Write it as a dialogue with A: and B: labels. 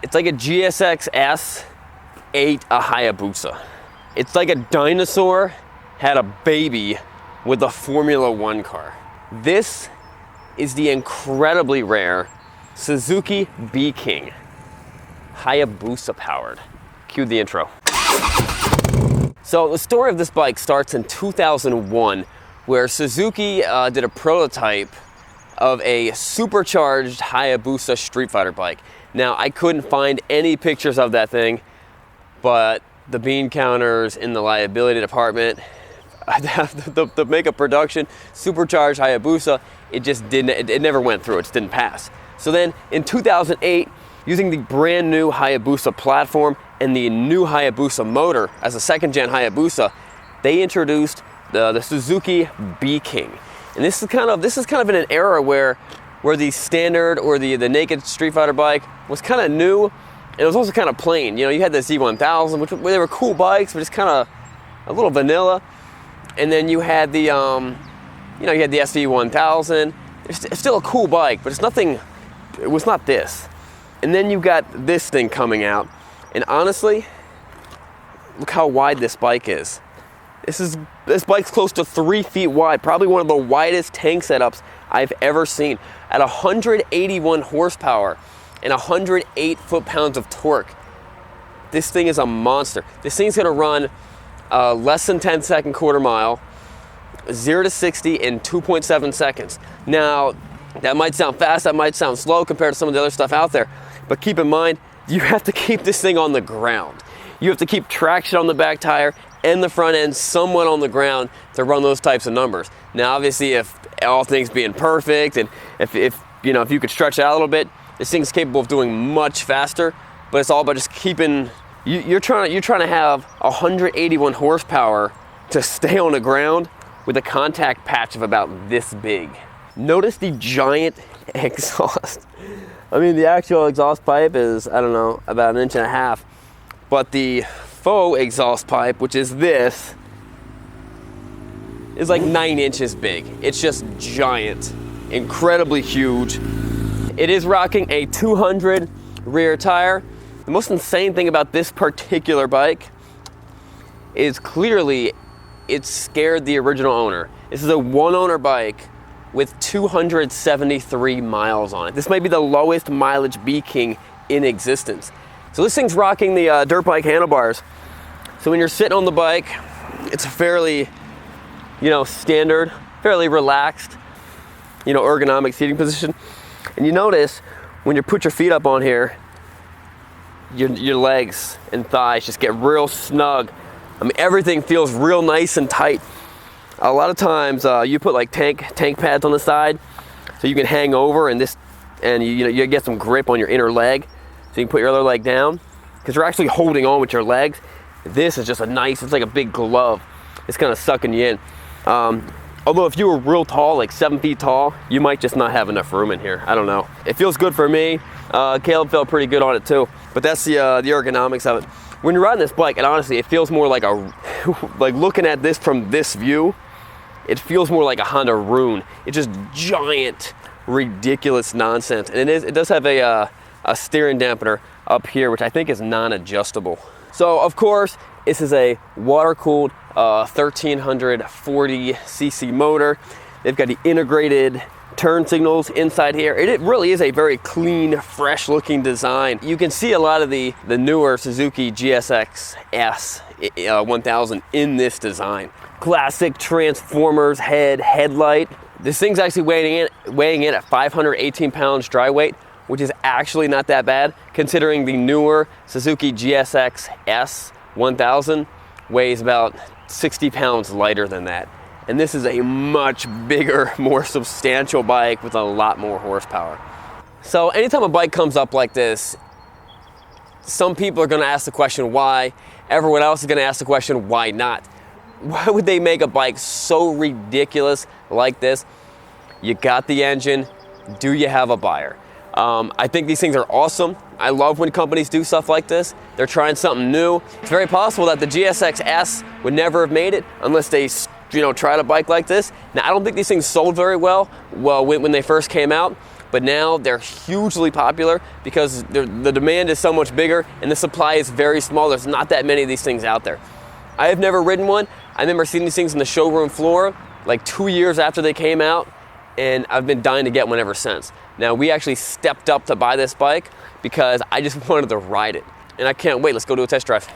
A: It's like a GSX S ate a Hayabusa. It's like a dinosaur had a baby with a Formula One car. This is the incredibly rare Suzuki B-King, Hayabusa powered. Cue the intro. So the story of this bike starts in 2001, where Suzuki did a prototype of a supercharged Hayabusa Street Fighter bike. Now, I couldn't find any pictures of that thing, but the bean counters in the liability department, the makeup production, supercharged Hayabusa, it never went through, it just didn't pass. So then in 2008, using the brand new Hayabusa platform and the new Hayabusa motor as a second gen Hayabusa, they introduced the Suzuki B-King. And this is kind of in an era where the standard or the naked Street Fighter bike was kind of new, and it was also kind of plain. You know, you had the Z1000, which they were cool bikes, but it's kind of a little vanilla. And then you had the, you had the SV1000. It's still a cool bike, but it was not this. And then you got this thing coming out, and honestly, look how wide this bike is. This bike's close to 3 feet wide, probably one of the widest tank setups I've ever seen. At 181 horsepower and 108 foot-pounds of torque, this thing is a monster. This thing's gonna run less than 10-second quarter mile, 0 to 60 in 2.7 seconds. Now, that might sound fast, that might sound slow compared to some of the other stuff out there, but keep in mind, you have to keep this thing on the ground. You have to keep traction on the back tire and the front end somewhat on the ground to run those types of numbers. Now, obviously, if all things being perfect, and if you could stretch it out a little bit, this thing's capable of doing much faster. But it's all about just keeping. You're trying to have 181 horsepower to stay on the ground with a contact patch of about this big. Notice the giant exhaust. I mean, the actual exhaust pipe is, I don't know, about 1.5 inches, but the faux exhaust pipe, which is this, is like 9 inches big. It's just giant, incredibly huge. It is rocking a 200 rear tire. The most insane thing about this particular bike is clearly it scared the original owner. This is a one-owner bike with 273 miles on it. This might be the lowest mileage B-King in existence. So this thing's rocking the dirt bike handlebars. So when you're sitting on the bike, it's a fairly, standard, fairly relaxed, ergonomic seating position. And you notice when you put your feet up on here, your legs and thighs just get real snug. I mean, everything feels real nice and tight. A lot of times you put like tank pads on the side so you can hang over and you get some grip on your inner leg, so you can put your other leg down because you're actually holding on with your legs. This is just it's like a big glove. It's kind of sucking you in. Although if you were real tall, like 7 feet tall, you might just not have enough room in here. I don't know. It feels good for me. Caleb felt pretty good on it too. But that's the ergonomics of it. When you're riding this bike, and honestly, it feels more like like looking at this from this view, it feels more like a Honda Rune. It's just giant, ridiculous nonsense. And it does have a steering dampener up here, which I think is non-adjustable. So of course, this is a water-cooled 1340 cc motor. They've got the integrated turn signals inside here. It really is a very clean, fresh-looking design. You can see a lot of the newer Suzuki GSX S 1000 in this design. Classic Transformers headlight. This thing's actually weighing in at 518 pounds dry weight, which is actually not that bad, considering the newer Suzuki GSX S 1000 weighs about 60 pounds lighter than that. And this is a much bigger, more substantial bike with a lot more horsepower. So anytime a bike comes up like this, some people are gonna ask the question why, everyone else is gonna ask the question why not? Why would they make a bike so ridiculous like this? You got the engine, do you have a buyer? I think these things are awesome. I love when companies do stuff like this. They're trying something new. It's very possible that the GSX S would never have made it unless they tried a bike like this. Now, I don't think these things sold very well when they first came out, but now they're hugely popular because the demand is so much bigger and the supply is very small. There's not that many of these things out there. I have never ridden one. I remember seeing these things on the showroom floor like 2 years after they came out, and I've been dying to get one ever since. Now, we actually stepped up to buy this bike because I just wanted to ride it, and I can't wait. Let's go do a test drive.